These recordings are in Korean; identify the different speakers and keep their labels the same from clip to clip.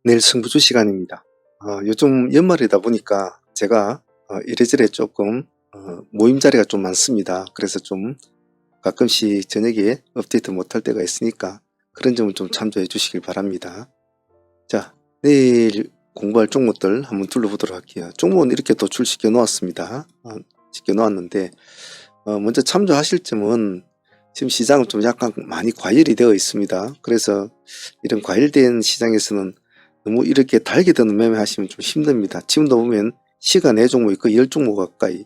Speaker 1: 내일 승부주 시간입니다. 요즘 연말이다 보니까 제가 이래저래 조금 모임 자리가 좀 많습니다. 그래서 좀 가끔씩 저녁에 업데이트 못할 때가 있으니까 그런 점을 좀 참조해 주시길 바랍니다. 자, 내일 공부할 종목들 한번 둘러보도록 할게요. 종목은 이렇게 도출시켜 놓았습니다. 시켜 놓았는데 먼저 참조하실 점은 지금 시장은 좀 약간 많이 과열이 되어 있습니다. 그래서 이런 과열된 시장에서는 너무 이렇게 달게 드는 매매 하시면 좀 힘듭니다. 지금도 보면 시가 4종목이 거의 10종목 가까이,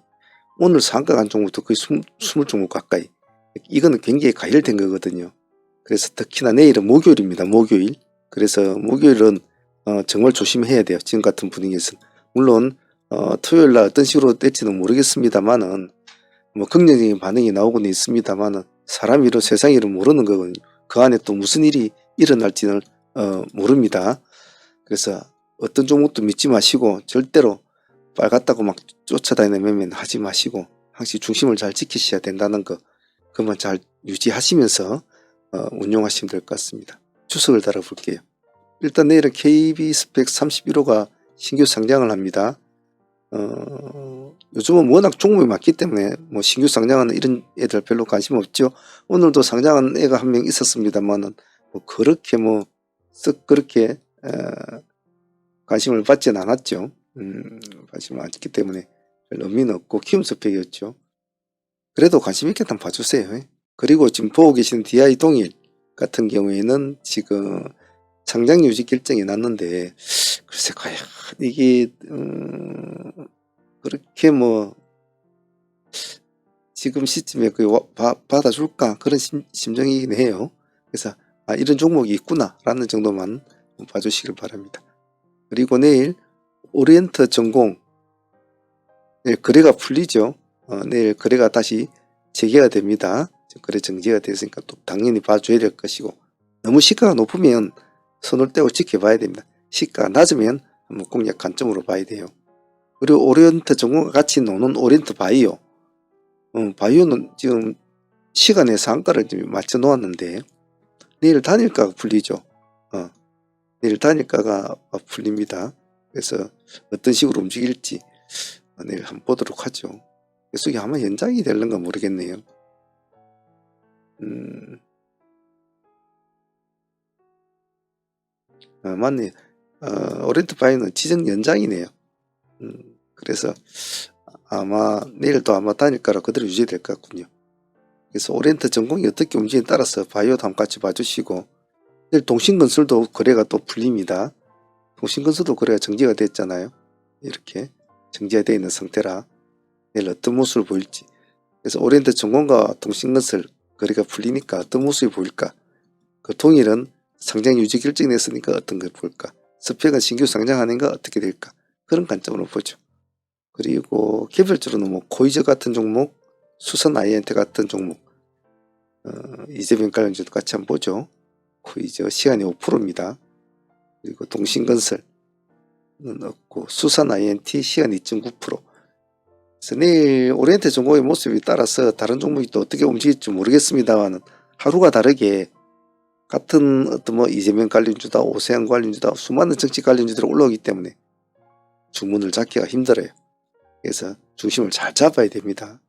Speaker 1: 오늘 상가 간 종목도 거의 20종목 가까이, 이거는 굉장히 과열된 거거든요. 그래서 특히나 내일은 목요일입니다. 목요일. 그래서 목요일은 정말 조심해야 돼요. 지금 같은 분위기에서는. 물론 토요일날 어떤 식으로 될지는 모르겠습니다만은 뭐 긍정적인 반응이 나오고는 있습니다만은 사람 일은 세상 일은 모르는 거거든요. 그 안에 또 무슨 일이 일어날지는 모릅니다. 그래서 어떤 종목도 믿지 마시고 절대로 빨갛다고 막 쫓아다니는 매매는 하지 마시고 항상 중심을 잘 지키셔야 된다는 거, 그만 잘 유지하시면서 운용하시면 될 것 같습니다. 추석을 달아볼게요. 일단 내일은 KB스펙 31호가 신규 상장을 합니다. 요즘은 워낙 종목이 많기 때문에 뭐 신규 상장하는 이런 애들 별로 관심 없죠. 오늘도 상장한 애가 한 명 있었습니다만은 뭐 그렇게 뭐 썩 그렇게 관심을 받지는 않았죠. 관심을 안 받기 때문에 별 의미는 없고 키움 스펙이었죠. 그래도 관심 있게 한번 봐주세요. 그리고 지금 보고 계시는 DI 동일 같은 경우에는 지금 상장 유지 결정이 났는데 글쎄 과연 이게 그렇게 뭐 지금 시점에 받아줄까 그런 심정이긴 해요. 그래서 이런 종목이 있구나 라는 정도만 봐주시길 바랍니다. 그리고 내일 오리엔트 전공, 내일 거래가 풀리죠. 내일 거래가 다시 재개가 됩니다. 거래 정지가 됐으니까 또 당연히 봐줘야 될 것이고, 너무 시가가 높으면 손을 떼고 지켜봐야 됩니다. 시가가 낮으면 한번 공략 관점으로 봐야 돼요. 그리고 오리엔트 전공과 같이 노는 오리엔트 바이오, 바이오는 지금 시간의 상가를 좀 맞춰 놓았는데 내일 단일가가 풀리죠. 내일 단일가가 풀립니다. 그래서 어떤 식으로 움직일지 내일 한번 보도록 하죠. 계속 아마 연장이 될는가 모르겠네요. 맞네. 오리엔트 바이오는 지정 연장이네요. 그래서 아마 내일도 아마 단일가로 그대로 유지될 것 같군요. 그래서 오리엔트 전공이 어떻게 움직이에 따라서 바이오도 한번 같이 봐주시고, 내일 동신건설도 거래가 또 풀립니다. 동신건설도 거래가 정지가 됐잖아요. 이렇게 정지가 되어 있는 상태라 내일 어떤 모습을 보일지. 그래서 오리엔트 전공과 동신건설 거래가 풀리니까 어떤 모습이 보일까. 그 동일은 상장 유지 결정이 됐으니까 어떤 걸 볼까. 스펙은 신규 상장하는 거 어떻게 될까. 그런 관점으로 보죠. 그리고 개별적으로는 뭐 코이저 같은 종목, 수선 아이엔트 같은 종목, 이재명 관련주도 같이 한번 보죠. 코이저 시간이 5%입니다. 그리고 동신건설은 없고 수산 INT 시간 2.9%. 그래서 내일 오리엔트 종목의 모습에 따라서 다른 종목이 또 어떻게 움직일지 모르겠습니다만 하루가 다르게 같은 어떤 뭐 이재명 관련주다, 오세훈 관련주다, 수많은 정치 관련주들이 올라오기 때문에 주문을 잡기가 힘들어요. 그래서 중심을 잘 잡아야 됩니다.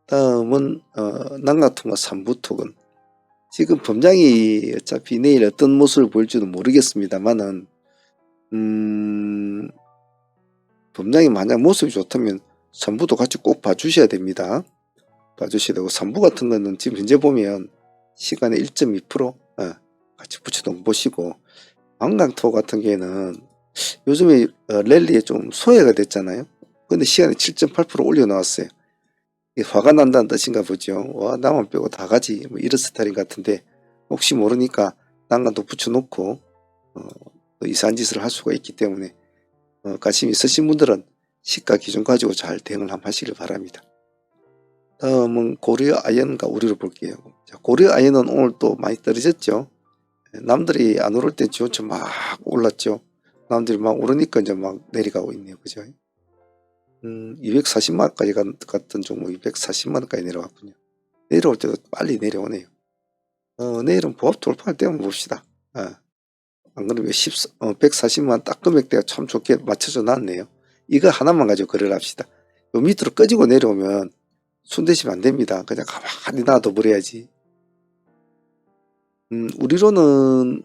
Speaker 1: 다음은 난가통과 삼부토건. 지금 범장이 어차피 내일 어떤 모습을 보일지는 모르겠습니다만은 범장이 만약 모습이 좋다면 3부도 같이 꼭 봐주셔야 됩니다. 봐주셔야 되고 3부 같은 거는 지금 현재 보면 시간에 1.2% 같이 붙여놓은 보시고, 한강토 같은 경우에는 요즘에 랠리에 좀 소외가 됐잖아요. 근데 시간에 7.8% 올려놓았어요. 화가 난다는 뜻인가 보죠. 와, 나만 빼고 다 가지 뭐 이런 스타일인 것 같은데, 혹시 모르니까 난간도 붙여놓고 또 이상한 짓을 할 수가 있기 때문에 관심 있으신 분들은 시가 기준 가지고 잘 대응을 한번 하시길 바랍니다. 다음은 고려 아연과 우리를 볼게요. 자, 고려 아연은 오늘 또 많이 떨어졌죠. 남들이 안 오를 때 지원처 막 올랐죠. 남들이 막 오르니까 이제 막 내려가고 있네요. 그죠? 240만원까지 갔던 종목 240만원까지 내려왔군요. 내려올 때도 빨리 내려오네요. 내일은 보합 돌파할 때 한번 봅시다. 안 그러면 140만 딱 금액대가 참 좋게 맞춰져 놨네요. 이거 하나만 가지고 거래를 합시다. 요 밑으로 꺼지고 내려오면 손대시면 안 됩니다. 그냥 가만히 놔둬 버려야지. 우리로는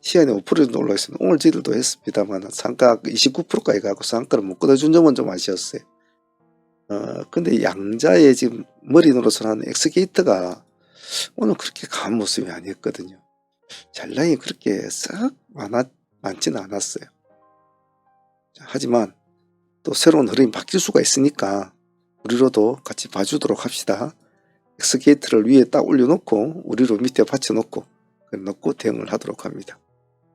Speaker 1: 시간이 5% 정도 올라있습니다. 오늘 저희들도 했습니다만 상가 29%까지 가고 상가를 못 끊어준 점은 좀 아쉬웠어요. 근데 양자의 지금 머리 노릇을 하는 엑스게이트가 오늘 그렇게 강한 모습이 아니었거든요. 잔량이 그렇게 썩 많지는 않았어요. 하지만 또 새로운 흐름이 바뀔 수가 있으니까 우리로도 같이 봐주도록 합시다. 엑스게이트를 위에 딱 올려놓고 우리로 밑에 받쳐놓고 넣고 대응을 하도록 합니다.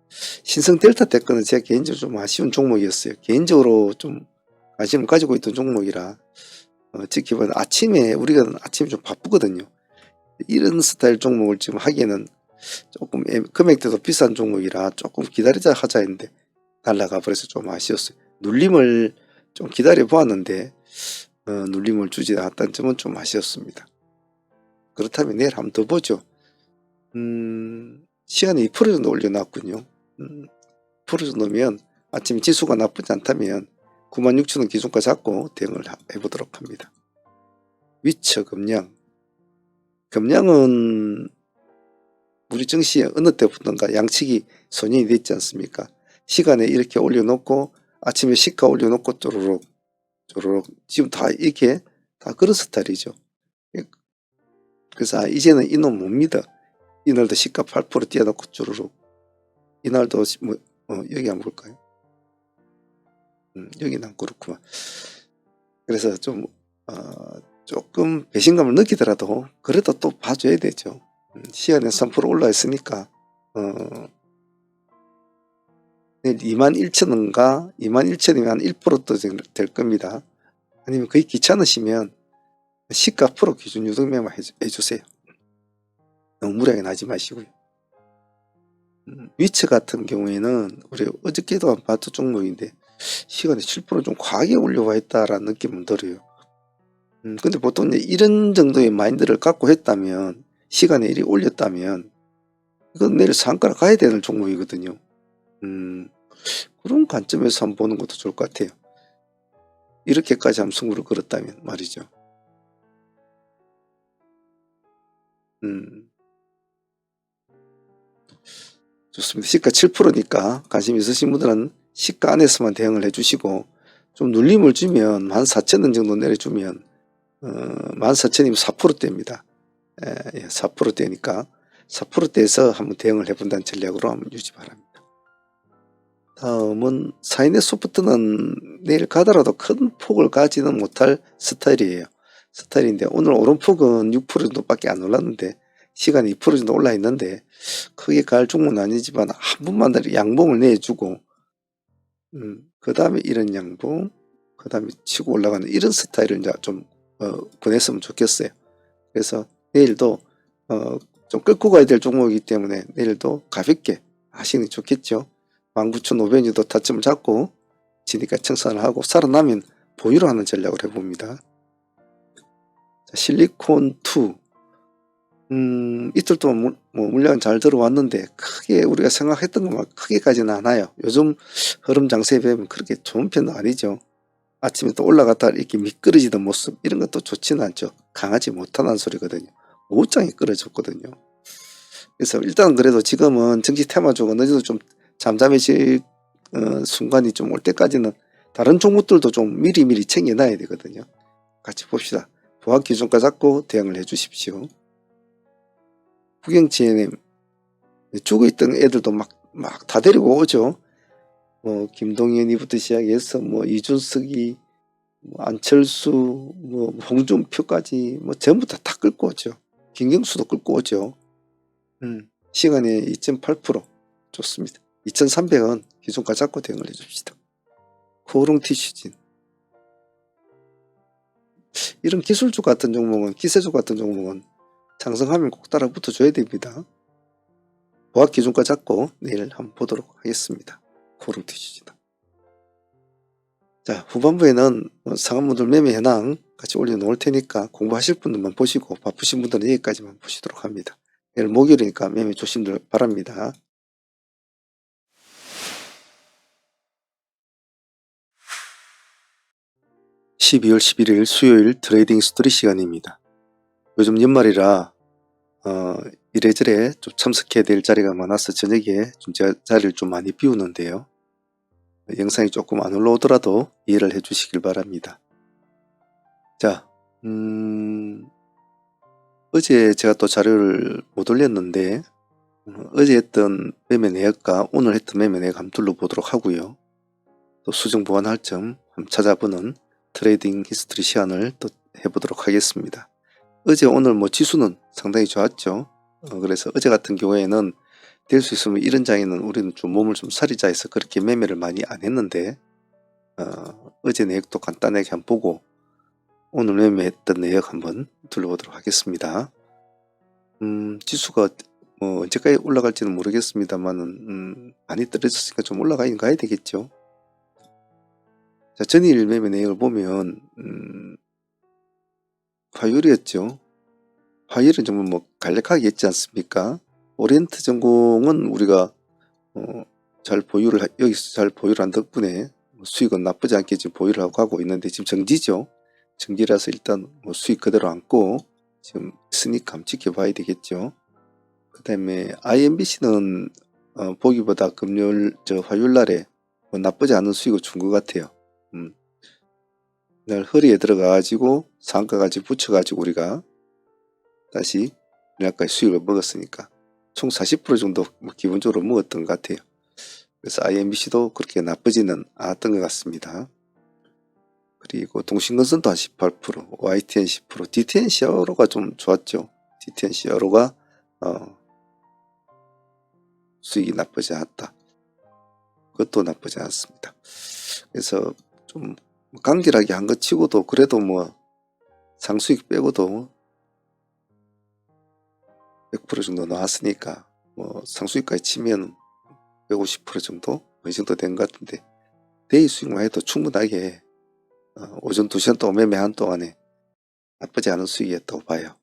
Speaker 1: 신성 델타 테크는 제가 개인적으로 좀 아쉬운 종목이었어요. 개인적으로 좀 관심을 가지고 있던 종목이라 지켜보는 아침에 우리가 아침에 좀 바쁘거든요. 이런 스타일 종목을 지금 하기에는 조금 금액대도 비싼 종목이라 조금 기다리자 하자 했는데 날라가 버려서 좀 아쉬웠어요. 눌림을 좀 기다려 보았는데 눌림을 주지 않았다는 점은 좀 아쉬웠습니다. 그렇다면 내일 한번 더 보죠. 시간에 2% 정도 올려놨군요. 2% 정도면 아침 지수가 나쁘지 않다면 96,000원 기준가 잡고 대응을 해보도록 합니다. 위처 금량. 금량은 우리 증시에 어느 때부터인가 양측이 선인이 됐지 않습니까? 시간에 이렇게 올려놓고 아침에 시가 올려놓고 쪼르륵 지금 다 이렇게 다 그런 스타일이죠. 그래서 이제는 이놈 못 믿어. 이날도 시가 8% 띄워놓고 쪼르륵. 이날도 여기 한번 볼까요? 여기는 그렇구만. 그래서 좀 조금 배신감을 느끼더라도 그래도 또 봐줘야 되죠. 시간에 3% 올라 있으니까 내일 21,000원인가 21,000원이면 한 1%도 될 겁니다. 아니면 거의 귀찮으시면 시가 프로 기준 유동매만 해주세요. 너무 무리하게 나지 마시고요. 위치 같은 경우에는 우리 어저께도 봤던 종목인데 시간에 7% 좀 과하게 올려와 있다라는 느낌은 들어요. 근데 보통 이런 정도의 마인드를 갖고 했다면 시간에 이리 올렸다면 이건 내일 상가로 가야 되는 종목이거든요. 그런 관점에서 한번 보는 것도 좋을 것 같아요. 이렇게까지 한번 승부를 걸었다면 말이죠. 좋습니다. 시가 7%니까 관심 있으신 분들은 시가 안에서만 대응을 해주시고 좀 눌림을 주면 14,000원 정도 내려주면 14,000이면 4%대입니다. 4%대니까 4%대에서 한번 대응을 해본다는 전략으로 한번 유지 바랍니다. 다음은 사인의 소프트는 내일 가더라도 큰 폭을 가지는 못할 스타일인데 오늘 오름폭은 6% 정도밖에 안 올랐는데 시간이 2% 정도 올라 있는데 크게 갈 종목은 아니지만 한 번만 더 양봉을 내주고 그 다음에 이런 양봉 그 다음에 치고 올라가는 이런 스타일을 이제 좀 보냈으면 좋겠어요. 그래서 내일도 좀 끌고 가야 될 종목이기 때문에 내일도 가볍게 하시는 게 좋겠죠. 19,500원도 타점을 잡고 지니까 청산을 하고 살아나면 보유로 하는 전략을 해봅니다. 자, 실리콘2 이틀 동안 물량은 잘 들어왔는데 크게 우리가 생각했던 것만 크게 가지는 않아요. 요즘 흐름 장세에 비하면 그렇게 좋은 편은 아니죠. 아침에 또 올라갔다 이렇게 미끄러지던 모습 이런 것도 좋지는 않죠. 강하지 못하다는 소리거든요. 오장이 끌어졌거든요. 그래서 일단 그래도 지금은 정치 테마주가 어느 정도 좀 잠잠해질 순간이 좀 올 때까지는 다른 종목들도 좀 미리미리 챙겨놔야 되거든요. 같이 봅시다. 보합 기준가 잡고 대응을 해 주십시오. 후경 GNM 죽어있던 애들도 막 다 데리고 오죠. 김동연이부터 시작해서 이준석이 안철수 홍준표까지 전부 다 끌고 오죠. 김경수도 끌고 오죠. 시간에 2.8% 좋습니다. 2,300원 기준가 잡고 대응을 해줍시다. 코오롱 티슈진 이런 기술주 같은 종목은 기세주 같은 종목은 상승하면 꼭 따라 붙어줘야 됩니다. 보합 기준가 잡고 내일 한번 보도록 하겠습니다. 코오롱 티슈진다. 자, 후반부에는 상한분들 매매 현황 같이 올려놓을 테니까 공부하실 분들만 보시고 바쁘신 분들은 여기까지만 보시도록 합니다. 내일 목요일이니까 매매 조심들 바랍니다. 12월 11일 수요일 트레이딩 스토리 시간입니다. 요즘 연말이라 이래저래 좀 참석해야 될 자리가 많아서 저녁에 좀 자리를 좀 많이 비우는데요. 영상이 조금 안 올라오더라도 이해를 해 주시길 바랍니다. 자, 어제 제가 또 자료를 못 올렸는데 어제 했던 매매 내역과 오늘 했던 매매 내역 한번 둘러보도록 하고요. 또 수정 보완할 점 한번 찾아보는 트레이딩 히스토리 시간을 또 해보도록 하겠습니다. 어제 오늘 뭐 지수는 상당히 좋았죠. 그래서 어제 같은 경우에는 될 수 있으면 이런 장에는 우리는 좀 몸을 좀 사리자 해서 그렇게 매매를 많이 안 했는데 어제 내역도 간단하게 한번 보고 오늘 매매했던 내역 한번 둘러보도록 하겠습니다. 지수가 뭐 언제까지 올라갈지는 모르겠습니다만은 많이 떨어졌으니까 좀 올라가긴 가야 되겠죠. 자, 전일 매매 내역을 보면 화요일이었죠. 화요일은 정말 뭐 간략하게 했지 않습니까? 오리엔트 전공은 우리가 여기서 잘 보유를 한 덕분에 수익은 나쁘지 않게 지금 보유를 하고 가고 있는데 지금 정지죠. 정지라서 일단 뭐 수익 그대로 안고 지금 있으니까 한번 지켜봐야 되겠죠. 그 다음에 IMBC는 보기보다 화요일 날에 뭐 나쁘지 않은 수익을 준 것 같아요. 날 허리에 들어가가지고 상가까지 붙여가지고 우리가 다시 분할까지 수익을 먹었으니까 총 40% 정도 뭐 기본적으로 먹었던 것 같아요. 그래서 IMBC도 그렇게 나쁘지는 않았던 것 같습니다. 그리고 동신건설도 한 18%, YTN 10%, DTN 시어로가 좀 좋았죠. DTN 시어로가 수익이 나쁘지 않았다. 그것도 나쁘지 않았습니다. 그래서 좀 간결하게 한 것 치고도 그래도 뭐 상수익 빼고도 100% 정도 나왔으니까 뭐 상수익까지 치면 150% 정도? 이 정도 된 것 같은데 데이 수익만 해도 충분하게 오전 2시간 동안 매매한 동안에 나쁘지 않은 수익이었다고 봐요.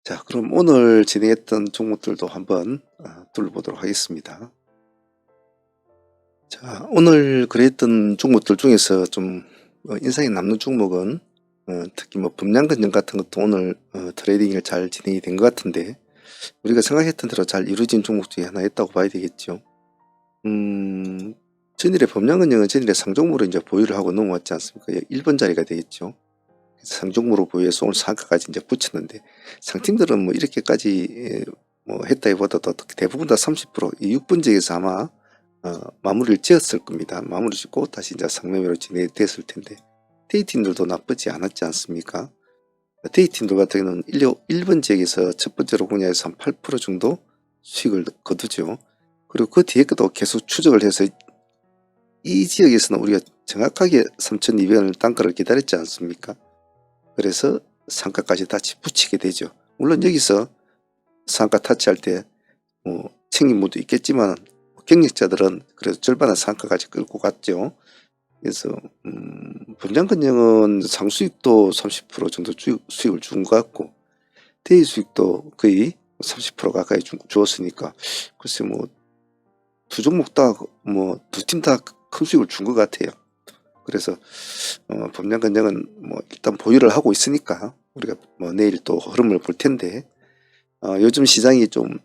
Speaker 1: 자, 그럼 오늘 진행했던 종목들도 한번 둘러보도록 하겠습니다. 자, 오늘 거래했던 종목들 중에서 좀 인상이 남는 종목은 특히 뭐 범량근영 같은 것도 오늘 트레이딩이 잘 진행이 된 것 같은데 우리가 생각했던 대로 잘 이루어진 종목 중에 하나였다고 봐야 되겠죠. 전일에 범량근영은 전일에 상종무로 이제 보유를 하고 넘어왔지 않습니까? 1번 자리가 되겠죠. 상종무로 보유해서 오늘 상가까지 이제 붙였는데 상팀들은 뭐 이렇게까지 뭐 했다기보다도 대부분 다 30% 이 6분지에서 아마 마무리를 지었을 겁니다. 마무리 짓고 다시 이제 상매매로 진행됐을 텐데 데이팀들도 나쁘지 않았지 않습니까? 데이팀들 같은 경우는 1번 지역에서 첫 번째로 공략해서 한 8% 정도 수익을 거두죠. 그리고 그 뒤에 것도 계속 추적을 해서 이 지역에서는 우리가 정확하게 3,200원을 단가를 기다렸지 않습니까? 그래서 상가까지 같이 붙이게 되죠. 물론 여기서 상가 타치할 때 뭐 챙긴 분도 있겠지만 경력자들은 그래도 절반의 상가까지 끌고 갔죠. 그래서 범량근영은 상수익도 30% 정도 수익을 준 것 같고 대위 수익도 거의 30% 가까이 주었으니까 글쎄 뭐 두 종목 다 뭐 두 팀 다 큰 수익을 준 것 같아요. 그래서 범량근영은 뭐 일단 보유를 하고 있으니까 우리가 뭐 내일 또 흐름을 볼 텐데 요즘 시장이 좀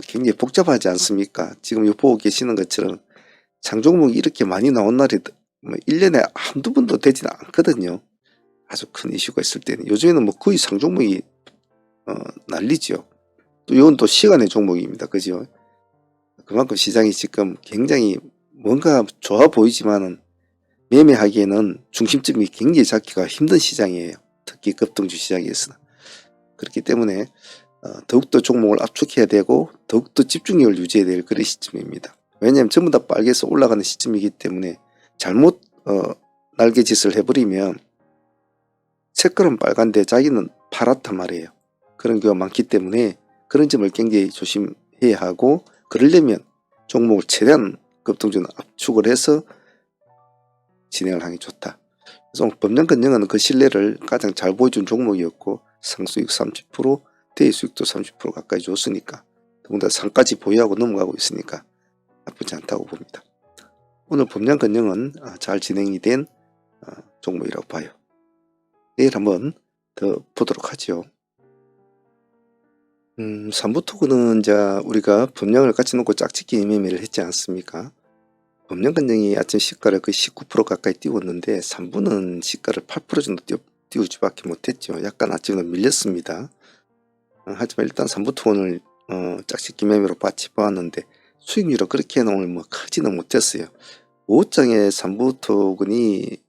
Speaker 1: 굉장히 복잡하지 않습니까? 지금 보고 계시는 것처럼 장종목이 이렇게 많이 나온 날이 뭐 1년에 한두 번도 되지는 않거든요. 아주 큰 이슈가 있을 때는. 요즘에는 뭐 거의 상종목이 난리죠. 또 이건 또 시간의 종목입니다. 그죠? 그만큼 시장이 지금 굉장히 뭔가 좋아 보이지만은 매매하기에는 중심점이 굉장히 잡기가 힘든 시장이에요. 특히 급등주 시장에서는. 그렇기 때문에 더욱더 종목을 압축해야 되고 더욱더 집중력을 유지해야 될 그런 시점입니다. 왜냐하면 전부 다 빨개서 올라가는 시점이기 때문에 잘못 날개짓을 해버리면 색깔은 빨간데 자기는 파랗단 말이에요. 그런 경우가 많기 때문에 그런 점을 굉장히 조심해야 하고 그러려면 종목을 최대한 급등주는 압축을 해서 진행을 하는 게 좋다. 그래서 범량근영은 그 신뢰를 가장 잘 보여준 종목이었고 상수익 30%, 대수익도 30% 가까이 줬으니까 더군다나 상까지 보유하고 넘어가고 있으니까 나쁘지 않다고 봅니다. 오늘 범량근영은 잘 진행이 된 종목이라고 봐요. 내일 한번 더 보도록 하죠. 삼부토크는 이제 우리가 범량을 같이 놓고 짝짓기 매매를 했지 않습니까? 범량간정이 아침 시가를 거의 19% 가까이 띄웠는데 3부는 시가를 8% 정도 띄우지밖에 못했죠. 약간 아침은 밀렸습니다. 하지만 일단 3부토 오늘 짝짓기 매매로 같이 보았는데 수익률은 그렇게는 오늘 뭐 크지는 못했어요. 5장의 3부토근이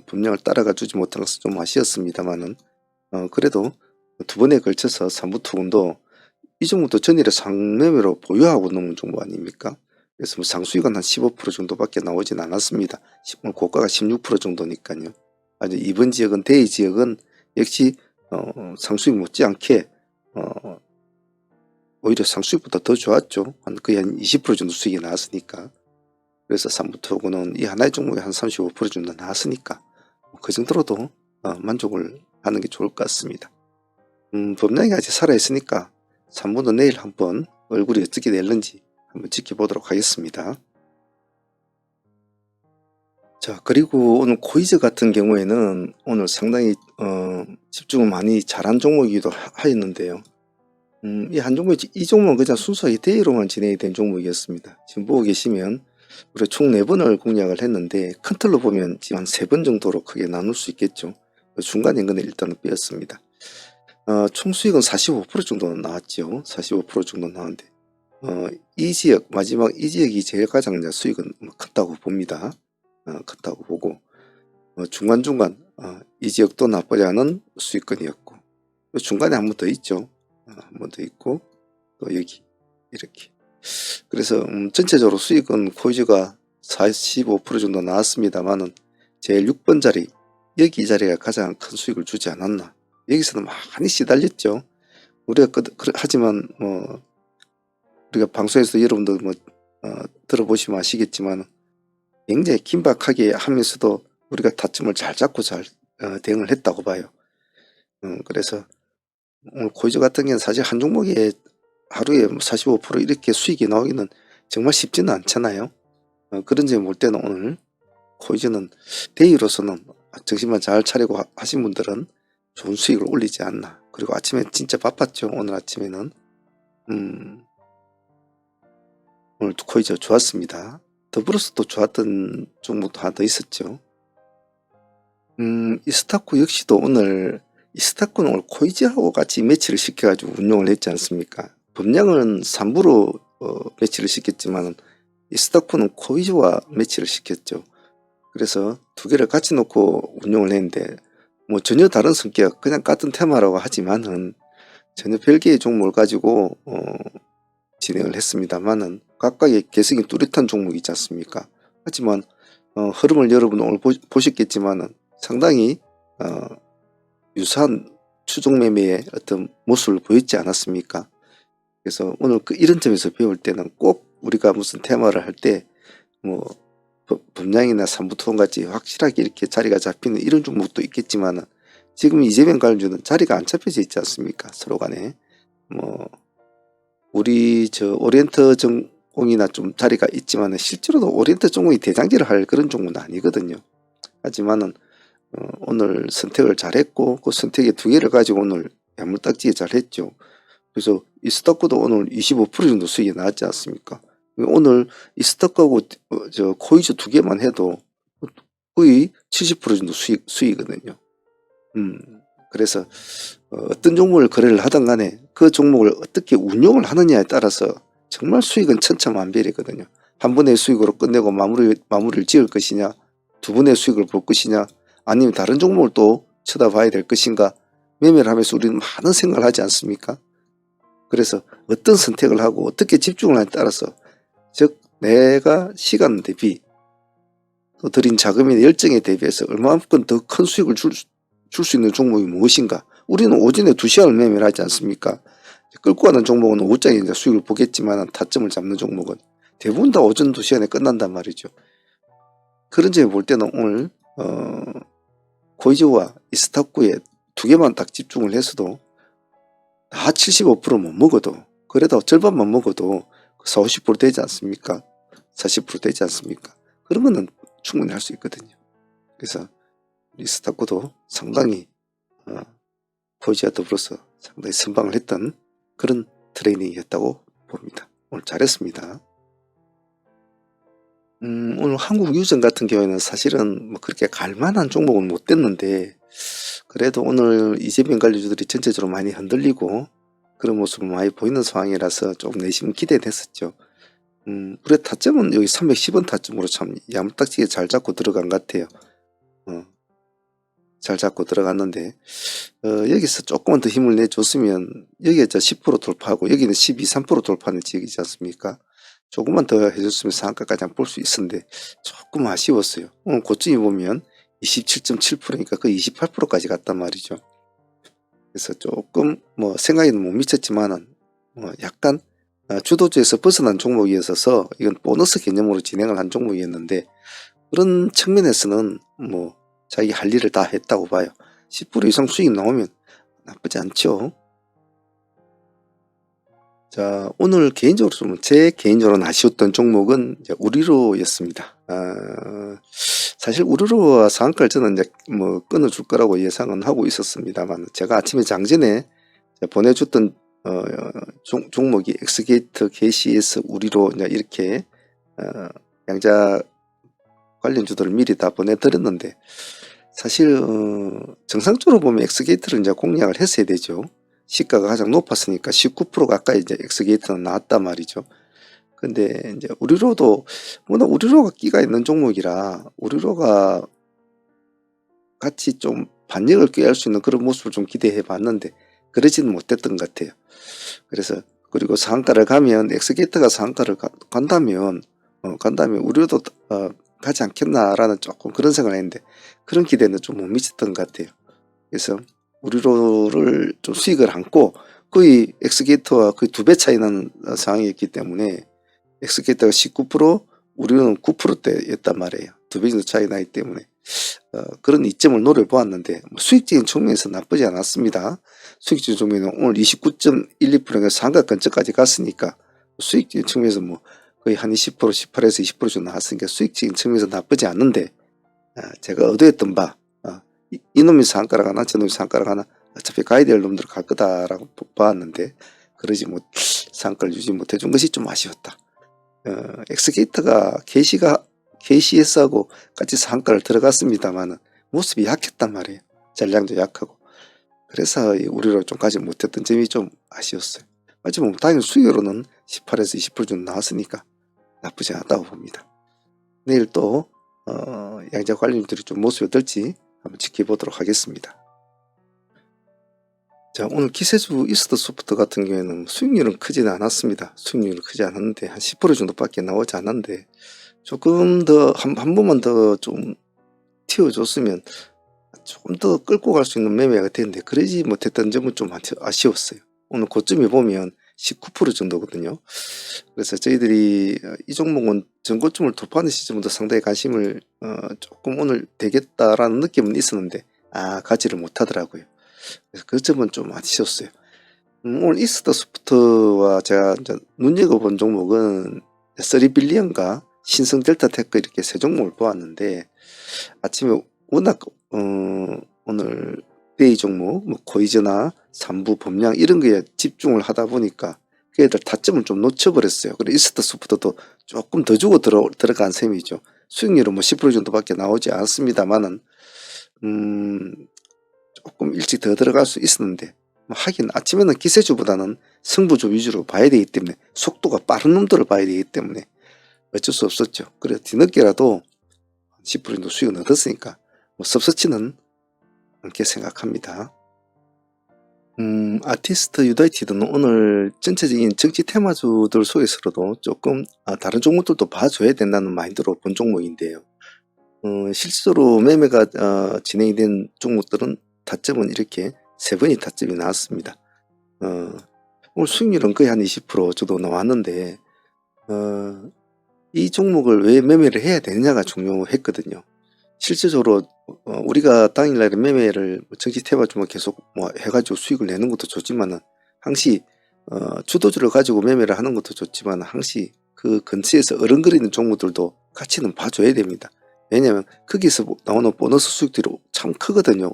Speaker 1: 범량을 따라가 주지 못한 것은 좀 아쉬웠습니다만은 그래도 두 번에 걸쳐서 3부토근도 이 종목도 전일에 상매매로 보유하고 넘은 종목 아닙니까? 그래서 뭐 상수익은 한 15% 정도밖에 나오진 않았습니다. 고가가 16% 정도니까요. 아주 이번 지역은 대의 지역은 역시 상수익 못지않게 오히려 상수익보다 더 좋았죠. 거의 한 20% 정도 수익이 나왔으니까. 그래서 3부토고는 이 하나의 종목에 한 35% 정도 나왔으니까 그 정도로도 만족을 하는 게 좋을 것 같습니다. 범량이 아직 살아있으니까 3부는 내일 한번 얼굴이 어떻게 될는지 한번 지켜보도록 하겠습니다. 자, 그리고 오늘 코이즈 같은 경우에는 오늘 상당히 집중을 많이 잘한 종목이기도 하였는데요. 이 한 종목이 이 종목은 그냥 순수하게 대회로만 진행이 된 종목이었습니다. 지금 보고 계시면 우리가 총 4번을 공략을 했는데 큰 틀로 보면 지금 한 3번 정도로 크게 나눌 수 있겠죠. 중간 인근에 일단은 빼었습니다. 총 수익은 45% 정도 나왔죠. 45% 정도 나왔는데 이 지역 마지막 이 지역이 제일 가장 수익은 컸다고 봅니다. 컸다고 보고 중간중간 이 지역도 나쁘지 않은 수익권이었고 중간에 한 번 더 있죠. 한 번 더 있고 또 여기 이렇게 그래서 전체적으로 수익은 코이즈가 45% 정도 나왔습니다만은 제일 6번 자리 여기 이 자리가 가장 큰 수익을 주지 않았나. 여기서도 많이 시달렸죠. 우리가 하지만 뭐 우리가 방송에서 여러분들 뭐 들어보시면 아시겠지만 굉장히 긴박하게 하면서도 우리가 타점을 잘 잡고 잘 대응을 했다고 봐요. 그래서 오늘 코이즈 같은 경우는 사실 한 종목에 하루에 45% 이렇게 수익이 나오기는 정말 쉽지는 않잖아요. 그런 점을 볼 때는 오늘 코이즈는 데이로서는 정신만 잘 차리고 하신 분들은 좋은 수익을 올리지 않나. 그리고 아침에 진짜 바빴죠. 오늘 아침에는 오늘 코이즈 좋았습니다. 더불어서 또 좋았던 종목도 하나 더 있었죠. 이스타코 역시도 오늘 이스타코는 오늘 코이즈하고 같이 매치를 시켜가지고 운용을 했지 않습니까? 범량은 3부로 매치를 시켰지만 이스타코는 코이즈와 매치를 시켰죠. 그래서 두 개를 같이 놓고 운용을 했는데 뭐 전혀 다른 성격 그냥 같은 테마라고 하지만은 전혀 별개의 종목을 가지고 진행을 했습니다만은 각각의 개성이 뚜렷한 종목이 있지 않습니까? 하지만 흐름을 여러분 오늘 보셨겠지만은 상당히 유사한 추종 매매의 어떤 모습을 보였지 않았습니까? 그래서 오늘 이런 점에서 배울 때는 꼭 우리가 무슨 테마를 할 때 뭐 범량이나 삼부토건 같이 확실하게 이렇게 자리가 잡히는 이런 종목도 있겠지만은 지금 이재명 관련주는 자리가 안 잡혀져 있지 않습니까? 서로 간에 뭐 우리 오리엔트 전공이나 좀 자리가 있지만은 실제로도 오리엔트 전공이 대장기를 할 그런 종목은 아니거든요. 하지만은 오늘 선택을 잘했고 그 선택의 두 개를 가지고 오늘 야물딱지게 잘했죠. 그래서 이 스토커도 오늘 25% 정도 수익이 나왔지 않습니까? 오늘 이 스토커하고 코이즈 두 개만 해도 거의 70% 정도 수익이거든요. 그래서 어떤 종목을 거래를 하든 간에 그 종목을 어떻게 운용을 하느냐에 따라서 정말 수익은 천차만별이거든요. 한 번의 수익으로 끝내고 마무리를 지을 것이냐, 두 번의 수익을 볼 것이냐, 아니면 다른 종목을 또 쳐다봐야 될 것인가. 매매를 하면서 우리는 많은 생각을 하지 않습니까? 그래서 어떤 선택을 하고 어떻게 집중을 하냐에 따라서 즉 내가 시간 대비 또 들인 자금이나 열정에 대비해서 얼마만큼 더 큰 수익을 줄 수 있는 종목이 무엇인가. 우리는 오전에 2시간을 매매를 하지 않습니까? 끌고 가는 종목은 오후장에 이제 수익을 보겠지만 타점을 잡는 종목은 대부분 다 오전 2시간에 끝난단 말이죠. 그런 점에 볼 때는 오늘 코이즈와 이스타코에 두 개만 딱 집중을 했어도 다 75% 못 먹어도 그래도 절반만 먹어도 40, 50% 되지 않습니까? 40% 되지 않습니까? 그런 거는 충분히 할 수 있거든요. 그래서 리스타코도 상당히 포지와 더불어서 상당히 선방을 했던 그런 트레이닝이었다고 봅니다. 오늘 잘했습니다. 오늘 한국 유전 같은 경우에는 사실은 뭐 그렇게 갈만한 종목은 못 됐는데, 그래도 오늘 이재명 관리주들이 전체적으로 많이 흔들리고 그런 모습을 많이 보이는 상황이라서 조금 내심 기대됐었죠. 우리 타점은 여기 310원 타점으로 참 야무딱지게 잘 잡고 들어간 것 같아요. 잘 잡고 들어갔는데, 여기서 조금만 더 힘을 내줬으면, 여기에 10% 돌파하고 여기는 12, 3% 돌파하는 지역이지 않습니까? 조금만 더 해줬으면 상한가까지 한번 볼 수 있었는데 조금 아쉬웠어요. 오늘 고점이 보면 27.7%니까 거의 28%까지 갔단 말이죠. 그래서 조금 뭐 생각에는 못 미쳤지만은 약간 주도주에서 벗어난 종목이었어서 이건 보너스 개념으로 진행을 한 종목이었는데, 그런 측면에서는 뭐 자기 할 일을 다 했다고 봐요. 10% 이상 수익 나오면 나쁘지 않죠. 자, 오늘 개인적으로 제 개인적으로는 아쉬웠던 종목은 이제 우리로였습니다. 사실 우리로와 상한가를 저는 이제 뭐 끊어줄 거라고 예상은 하고 있었습니다만, 제가 아침에 장전에 보내줬던 종목이 엑스게이트, KCS, 우리로 이제 이렇게 양자 관련주들을 미리 다 보내드렸는데, 사실 정상적으로 보면 엑스게이트를 이제 공략을 했어야 되죠. 시가가 가장 높았으니까 19% 가까이 이제 엑스게이트는 나왔단 말이죠. 근데 이제 우리로도 워낙 우리로가 끼가 있는 종목이라 우리로가 같이 좀 반등을 꾀할 수 있는 그런 모습을 좀 기대해 봤는데 그러지는 못했던 것 같아요. 그래서 그리고 상한가를 가면 엑스게이트가 상한가를 간다면 우리로도 가지 않겠나라는 조금 그런 생각을 했는데 그런 기대는 좀 못 미쳤던 것 같아요. 그래서 우리로를 좀 수익을 안고 거의 엑스게이트와 거의 2배 차이 나는 상황이었기 때문에, 엑스게이트가 19%, 우리로는 9%대였단 말이에요. 2배 정도 차이 나기 때문에 그런 이점을 노려보았는데 뭐 수익적인 측면에서 나쁘지 않았습니다. 수익적인 측면에는 오늘 29.12%가 상가 근처까지 갔으니까 수익적인 측면에서 뭐 거의 한 20%, 18에서 20% 정도 나왔으니까 수익적인 측면에서 나쁘지 않는데, 제가 의도했던 바 이놈이 상가를 가나 저놈이 상가를 가나 어차피 가야 될 놈들 갈 거다라고 봤는데 그러지 못, 상가를 유지 못해준 것이 좀 아쉬웠다. 엑스게이트가 KCS하고 같이 상가를 들어갔습니다만 모습이 약했단 말이에요. 전량도 약하고. 그래서 우리로 좀 가지 못했던 점이 좀 아쉬웠어요. 하지만 당연히 수익으로는 18에서 20% 정도 나왔으니까 나쁘지 않았다고 봅니다. 내일 또 양자 관련주들이 좀 모습이 어떨지 한번 지켜보도록 하겠습니다. 자, 오늘 기세주 이스트 소프트 같은 경우에는 수익률은 크지는 않았습니다. 수익률은 크지 않았는데 한 10% 정도밖에 나오지 않았는데, 조금 더 한 번만 더 좀 튀어줬으면 조금 더 끌고 갈 수 있는 매매가 되는데 그러지 못했던 점은 좀 아쉬웠어요. 오늘 고점이 보면 19% 정도거든요. 그래서 저희들이 이 종목은 전고점을 돌파하는 시점부터 상당히 관심을 조금 오늘 되겠다라는 느낌은 있었는데 가지를 못하더라고요. 그래서 그 점은 좀 아쉬웠어요. 오늘 이스트 소프트와 제가 이제 눈여겨본 종목은 3빌리언과 신성 델타테크 이렇게 세 종목을 보았는데, 아침에 워낙 오늘 데이 종목 뭐 코이즈나 삼부 범량 이런 거에 집중을 하다 보니까 그 애들 타점을 좀 놓쳐버렸어요. 그리고 이스트 소프트도 조금 더 주고 들어간 셈이죠. 수익률은 뭐 10% 정도밖에 나오지 않습니다만은 조금 일찍 더 들어갈 수 있었는데, 하긴 아침에는 기세주보다는 승부주 위주로 봐야 되기 때문에, 속도가 빠른 놈들을 봐야 되기 때문에 어쩔 수 없었죠. 그래서 뒤늦게라도 10% 정도 수익을 얻었으니까 뭐 섭섭치는 않게 생각합니다. 아티스트 유나이티드는 오늘 전체적인 정치 테마주들 속에서도 조금 다른 종목들도 봐줘야 된다는 마인드로 본 종목인데요. 실제로 매매가 진행이 된 종목들은 타점은 이렇게 3번이 타점이 나왔습니다. 오늘 수익률은 거의 한 20% 정도 나왔는데 이 종목을 왜 매매를 해야 되느냐가 중요했거든요. 실질적으로 우리가 당일날에 매매를 정치 테마주만 계속 뭐 해가지고 수익을 내는 것도 좋지만은, 항시 주도주를 가지고 매매를 하는 것도 좋지만 항시 그 근처에서 어른거리는 종목들도 같이는 봐줘야 됩니다. 왜냐면 거기서 나오는 보너스 수익들이 참 크거든요.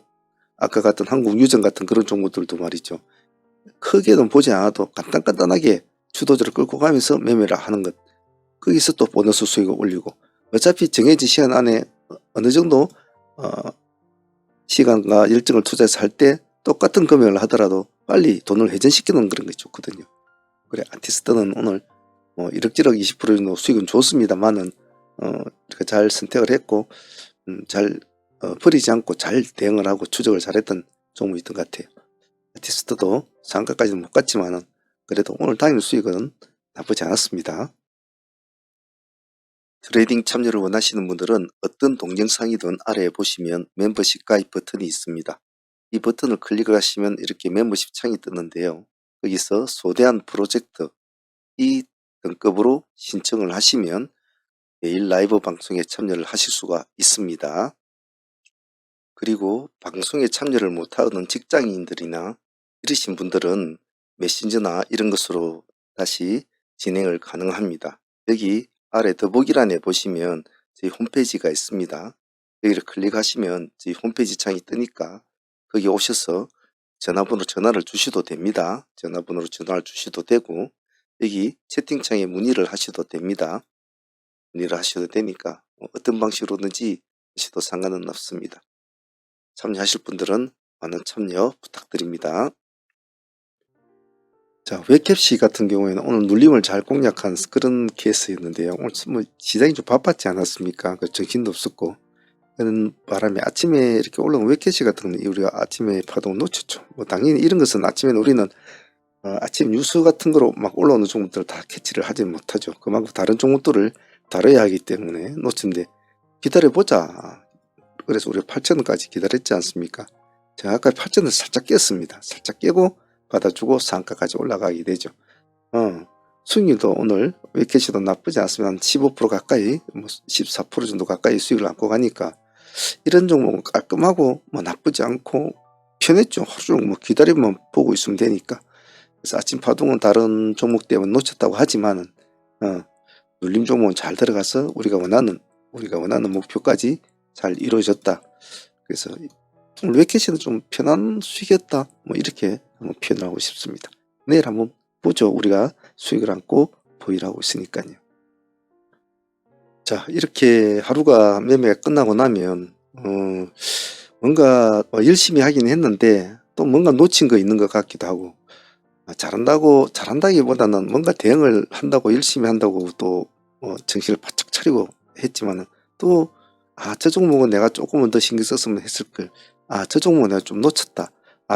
Speaker 1: 아까 같은 한국유전 같은 그런 종목들도 말이죠. 크게는 보지 않아도 간단간단하게 주도주를 끌고 가면서 매매를 하는 것. 거기서 또 보너스 수익을 올리고 어차피 정해진 시간 안에 어느 정도 시간과 열정을 투자해서 할 때 똑같은 금액을 하더라도 빨리 돈을 회전시켜 놓은 그런 게 좋거든요. 그래 아티스트는 오늘 이럭저럭 20% 정도 수익은 좋습니다만은 이렇게 잘 선택을 했고 잘 버리지 않고 잘 대응을 하고 추적을 잘했던 종목이었던 것 같아요. 아티스트도 상가까지는 못 갔지만은 그래도 오늘 당일 수익은 나쁘지 않았습니다. 트레이딩 참여를 원하시는 분들은 어떤 동영상이든 아래에 보시면 멤버십 가입 버튼이 있습니다. 이 버튼을 클릭을 하시면 이렇게 멤버십 창이 뜨는데요. 여기서 소대한 프로젝트 이 등급으로 신청을 하시면 매일 라이브 방송에 참여를 하실 수가 있습니다. 그리고 방송에 참여를 못하는 직장인들이나 이러신 분들은 메신저나 이런 것으로 다시 진행을 가능합니다. 여기 아래 더보기란에 보시면 저희 홈페이지가 있습니다. 여기를 클릭하시면 저희 홈페이지 창이 뜨니까 거기 오셔서 전화를 주셔도 됩니다. 전화번호로 전화를 주셔도 되고 여기 채팅창에 문의를 하셔도 됩니다. 문의를 하셔도 되니까 어떤 방식으로든지 하셔도 상관은 없습니다. 참여하실 분들은 많은 참여 부탁드립니다. 자, 웹캡시 같은 경우에는 오늘 눌림을 잘 공략한 그런 케이스였는데요. 오늘 뭐 시장이 좀 바빴지 않았습니까? 그 정신도 없었고 그런 바람에 아침에 이렇게 올라온 웹캡시 같은 경우는 우리가 아침에 파동을 놓쳤죠. 뭐 당연히 이런 것은 아침에는 우리는 아침 뉴스 같은 거로 막 올라오는 종목들을 다 캐치를 하지 못하죠. 그만큼 다른 종목들을 다뤄야 하기 때문에 놓쳤는데 기다려보자. 그래서 우리가 8,000원까지 기다렸지 않습니까? 제가 아까 8,000원을 살짝 깼습니다. 살짝 깨고 받아주고 상가까지 올라가게 되죠. 수익률도 오늘 웹캐시도 나쁘지 않습니다. 한 15% 가까이, 뭐 14% 정도 가까이 수익을 안고 가니까 이런 종목은 깔끔하고 뭐 나쁘지 않고 편했죠. 하루 종일 뭐 기다리면 보고 있으면 되니까. 그래서 아침 파동은 다른 종목 때문에 놓쳤다고 하지만은 눌림 종목은 잘 들어가서 우리가 원하는 목표까지 잘 이루어졌다. 그래서 오늘 웹캐시는 좀 편한 수익이었다. 뭐 이렇게 한번 표현을 하고 싶습니다. 내일 한번 보죠. 우리가 수익을 안고 보유를 하고 있으니까요. 자, 이렇게 하루가 매매가 끝나고 나면 뭔가 열심히 하긴 했는데 또 뭔가 놓친 거 있는 것 같기도 하고 잘한다기보다는 뭔가 대응을 한다고 열심히 한다고 또 정신을 바짝 차리고 했지만은 또 저 종목은 내가 조금은 더 신경 썼으면 했을 걸. 저 종목은 내가 좀 놓쳤다.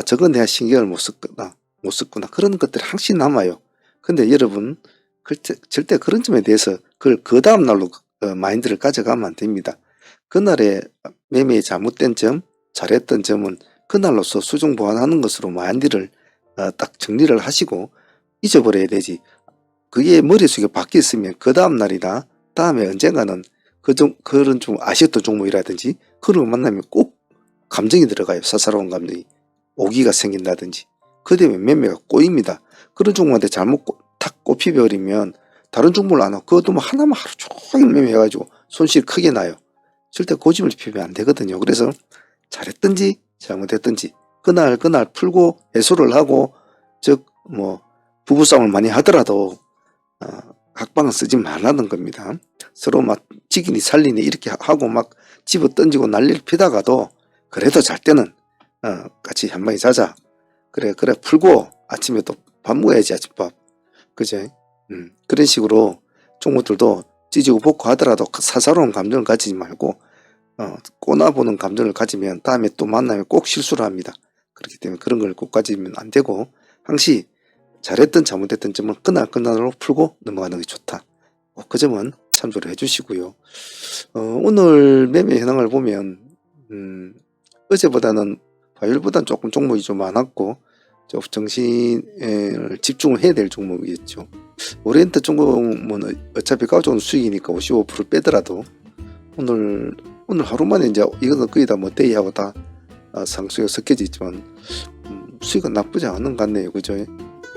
Speaker 1: 저건 내가 신경을 못 썼구나. 그런 것들이 항상 남아요. 근데 여러분 절대 그런 점에 대해서 그걸 그 다음날로 마인드를 가져가면 안 됩니다. 그날의 매매의 잘못된 점, 잘했던 점은 그날로서 수정 보완하는 것으로 마인드를 딱 정리를 하시고 잊어버려야 되지. 그게 머릿속에 박혀 있으면 그 다음날이나 다음에 언젠가는 그런 좀 아쉬웠던 종목이라든지 그런 걸 만나면 꼭 감정이 들어가요. 사사로운 감정이. 오기가 생긴다든지. 그 다음에 매매가 꼬입니다. 그런 종목한테 잘못 탁 꼽히버리면 다른 종목을 안 하고 그것도 뭐 하나만 하루 종일 매매해가지고 손실이 크게 나요. 절대 고집을 피우면 안 되거든요. 그래서 잘했든지 잘못했든지 그날 풀고 해소를 하고 즉 뭐 부부싸움을 많이 하더라도 각방을 쓰지 말라는 겁니다. 서로 막 지기니 살리니 이렇게 하고 막 집어 던지고 난리를 피다가도 그래도 잘 때는 같이 한 방에 자자. 그래 풀고 아침에 또 밥 먹어야지 아침밥. 그제? 그런 식으로 종목들도 찌지고 볶고 하더라도 사사로운 감정을 가지지 말고 꼬나보는 감정을 가지면 다음에 또 만나면 꼭 실수를 합니다. 그렇기 때문에 그런 걸 꼭 가지면 안 되고 항상 잘했든 잘못했든 점은 그날로 풀고 넘어가는 게 좋다. 그 점은 참조를 해주시고요. 오늘 매매 현황을 보면 어제보다는 화요일보다는 조금 종목이 좀 많았고 좀 정신을 집중을 해야 될 종목이겠죠. 오리엔트 종목은 어차피 가져온 수익이니까 55% 빼더라도 오늘 하루 만에 이제 이거는 거의 다 뭐 데이하고 다 상수가 섞여져 있지만 수익은 나쁘지 않은 것 같네요. 그죠?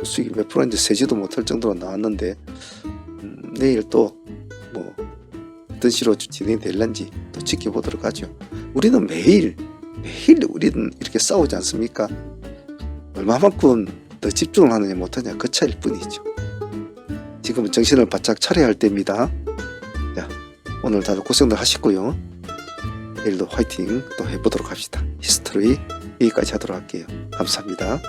Speaker 1: 수익이 몇 프로인지 세지도 못할 정도로 나왔는데 내일 또 뭐 어떤 식으로 진행이 될런지 또 또 지켜보도록 하죠. 우리는 매일 우리는 이렇게 싸우지 않습니까? 얼마만큼 더 집중을 하느냐 못하냐 그 차이일 뿐이죠. 지금은 정신을 바짝 차려야 할 때입니다. 자, 오늘 다들 고생들 하시고요. 내일도 화이팅 또 해보도록 합시다. 히스토리 여기까지 하도록 할게요. 감사합니다.